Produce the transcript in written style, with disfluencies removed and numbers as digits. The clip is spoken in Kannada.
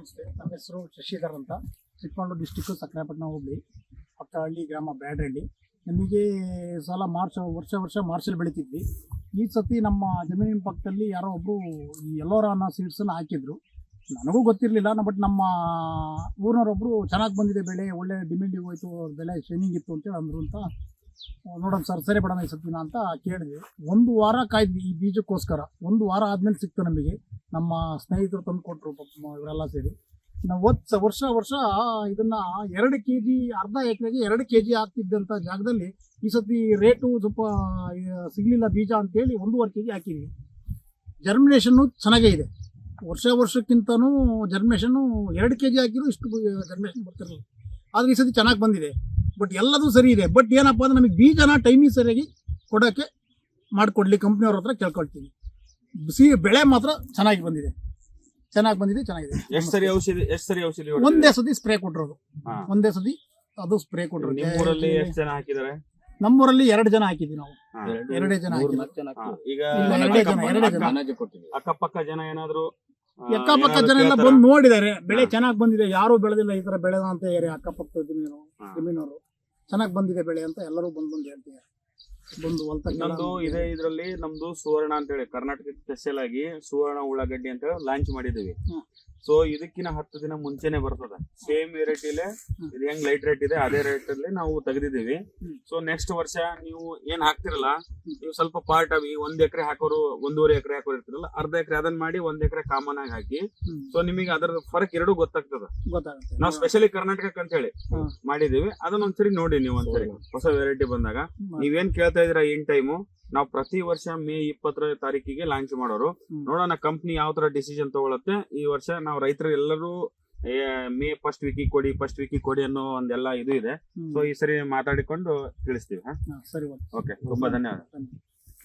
ನಮಸ್ತೆ. ನನ್ನ ಹೆಸರು ಶಶಿಧರ್ ಅಂತ, ಚಿಕ್ಕಮಗಳೂರು ಡಿಸ್ಟಿಕ್ಕು, ಸಕ್ಕರೆಪಟ್ಟಣ ಹೋಬಳಿ, ಪಕ್ಕಹಳ್ಳಿ ಗ್ರಾಮ, ಬ್ಯಾಡ್ರಳ್ಳಿ. ನಮಗೆ ಸಾಲ ವರ್ಷ ಮಾರ್ಚಲ್ಲಿ ಬೆಳಿತಿದ್ವಿ. ಈ ಸತಿ ನಮ್ಮ ಜಮೀನಿನ ಪಕ್ಕದಲ್ಲಿ ಯಾರೋ ಒಬ್ಬರು ಈ ಎಲ್ಲೋರ ಅನ್ನೋ ಸೀಡ್ಸನ್ನು ಹಾಕಿದ್ರು. ನನಗೂ ಗೊತ್ತಿರಲಿಲ್ಲ, ಬಟ್ ನಮ್ಮ ಊರಿನವರೊಬ್ಬರು ಚೆನ್ನಾಗಿ ಬಂದಿದೆ ಬೆಳೆ, ಒಳ್ಳೆ ಡಿಮ್ಯಾಂಡಿಗೆ ಹೋಯ್ತು, ಬೆಳೆ ಶೈನಿಂಗ್ ಇತ್ತು ಅಂತೇಳಿ ಅಂದರು. ಅಂತ ನೋಡೋಣ ಸರ್, ಸರಿ ಬಿಡೋಣ ಈ ಸತಿನ ಅಂತ ಕೇಳಿದ್ವಿ. 1 ವಾರ ಕಾಯ್ದ್ವಿ ಈ ಬೀಜಕ್ಕೋಸ್ಕರ. 1 ವಾರ ಆದಮೇಲೆ ಸಿಕ್ತು ನಮಗೆ. ನಮ್ಮ ಸ್ನೇಹಿತರು ತಂದು ಕೊಟ್ಟರು, ಇವರೆಲ್ಲ ಸೇರಿ. ನಾವು ವರ್ಷ ಇದನ್ನ 2 kg, ಅರ್ಧ ಎಕರೆಗೆ 2 kg ಆಗ್ತಿದ್ದಂಥ ಜಾಗದಲ್ಲಿ ಈ ಸತಿ ರೇಟು ಸ್ವಲ್ಪ ಸಿಗಲಿಲ್ಲ ಬೀಜ ಅಂತೇಳಿ 1.5 kg ಹಾಕಿದ್ವಿ. ಜರ್ಮಿನೇಷನ್ನು ಚೆನ್ನಾಗೇ ಇದೆ. ವರ್ಷಕ್ಕಿಂತನೂ ಜರ್ಮಿನೇಷನ್ನು 2 kg ಹಾಕಿದ್ರು ಇಷ್ಟು ಜರ್ಮಿನೇಷನ್ ಬರ್ತಿರಲಿಲ್ಲ. ಆದರೆ ಈ ಸತಿ ಚೆನ್ನಾಗಿ ಬಂದಿದೆ. ಬಟ್ ಎಲ್ಲದೂ ಸರಿ ಇದೆ. ಬಟ್ ಏನಪ್ಪ ಅಂದ್ರೆ ನಮಗೆ ಬೀಜನ ಟೈಮಿಗೆ ಸರಿಯಾಗಿ ಕೊಡೋಕ್ಕೆ ಮಾಡಿಕೊಡ್ಲಿ ಕಂಪ್ನಿಯವ್ರ ಹತ್ರ ಕೇಳ್ಕೊಳ್ತೀವಿ. ಬೆಳೆ ಮಾತ್ರ ಚೆನ್ನಾಗಿದೆ. ಎಷ್ಟು ಸರಿ ಔಷಧಿ ಒಂದೇ ಸತಿ ಸ್ಪ್ರೇ ಕೊಟ್ಟಿರೋದು. ಒಂದೇ ಸತಿ ಅದು ಸ್ಪ್ರೇ ಕೊಟ್ಟಿರೋದು. ನಿಮ್ಮೂರಲ್ಲಿ ಎಷ್ಟು ಜನ ಹಾಕಿದ್ದಾರೆ? ನಮ್ಮೂರಲ್ಲಿ 2 ಜನ ಹಾಕಿದ್ವಿ ನಾವು. 2 ಜನ ಈಗ ಅಕ್ಕಪಕ್ಕ ಜನ ಏನಾದ್ರು ಅಕ್ಕಪಕ್ಕ ಜನ ಎಲ್ಲ ಬಂದು ನೋಡಿದ್ದಾರೆ, ಬೆಳೆ ಚೆನ್ನಾಗಿ ಬಂದಿದೆ. ಯಾರು ಬೆಳೆದಿಲ್ಲ ಈ ತರ ಬೆಳೆದ ಅಂತ ಹೇಳಿ ಅಕ್ಕಪಕ್ಕ ಜಮೀನವರು ಚೆನ್ನಾಗಿ ಬಂದಿದೆ ಬೆಳೆ ಅಂತ ಎಲ್ಲರೂ ಬಂದು ಹೇಳ್ತಿದ್ದಾರೆ. ಇನ್ನೊಂದು ಇದೆ, ಇದರಲ್ಲಿ ನಮ್ದು ಸುವರ್ಣ ಅಂತ ಹೇಳಿ ಕರ್ನಾಟಕ ಸ್ಪೆಷಲ್ ಆಗಿ ಸುವರ್ಣ ಉಳ್ಳಾಗಡ್ಡಿ ಅಂತ ಹೇಳಿ ಲಾಂಚ್ ಮಾಡಿದೀವಿ. ಸೊ ಇದಕ್ಕಿನ 10 ದಿನ ಮುಂಚೆನೆ ಬರ್ತದೆ. ಸೇಮ್ ವೆರೈಟಿಲೆ ಇದು ಹೆಂಗ್ ಲೈಟ್ ರೇಟ್ ಇದೆ ಅದೇ ರೇಟ್ ಅಲ್ಲಿ ನಾವು ತೆಗೆದಿದ್ದೀವಿ. ಸೊ ನೆಕ್ಸ್ಟ್ ವರ್ಷ ನೀವು ಏನ್ ಹಾಕ್ತಿರಲ್ಲ, ನೀವು ಸ್ವಲ್ಪ ಪಾರ್ಟ್ ಆಗಿ 1 ಎಕರೆ ಹಾಕೋರು, 1.5 ಎಕರೆ ಹಾಕೋರು ಇರ್ತಿರಲ್ಲ, ಅರ್ಧ ಎಕರೆ ಅದನ್ನ ಮಾಡಿ 1 ಎಕರೆ ಕಾಮನ್ ಆಗಿ ಹಾಕಿ. ಸೊ ನಿಮಗೆ ಅದರ ಫರಕ್ 2 ಗೊತ್ತಾಗ್ತದ. ನಾವು ಸ್ಪೆಷಲಿ ಕರ್ನಾಟಕಕ್ಕೆ ಅಂತ ಹೇಳಿ ಮಾಡಿದೀವಿ. ಅದನ್ನ ಒಂದ್ಸರಿ ನೋಡಿ ನೀವು, ಒಂದ್ಸರಿ ಹೊಸ ವೆರೈಟಿ ಬಂದಾಗ. ನೀವೇನ್ ಕೇಳ್ತಾ ಇದೀರಾ ಇನ್ ಟೈಮು, ನಾವು ಪ್ರತಿ ವರ್ಷ ಮೇ 20ರ ತಾರೀಕಿಗೆ ಲಾಂಚ್ ಮಾಡೋರು. ನೋಡೋಣ ಕಂಪ್ನಿ ಯಾವ ತರ ಡಿಸಿಷನ್ ತಗೊಳತ್ತೆ. ಈ ವರ್ಷ ನಾವು ರೈತರು ಎಲ್ಲರೂ ಮೇ ಫಸ್ಟ್ ವೀಕಿಗೆ ಕೊಡಿ ಅನ್ನೋ ಒಂದೆಲ್ಲ ಇದು ಇದೆ. ಸೊ ಈ ಸರಿ ಮಾತಾಡಿಕೊಂಡು ತಿಳಿಸ್ತೀವಿ. ಸರಿ, ಓಕೆ, ತುಂಬಾ ಧನ್ಯವಾದ.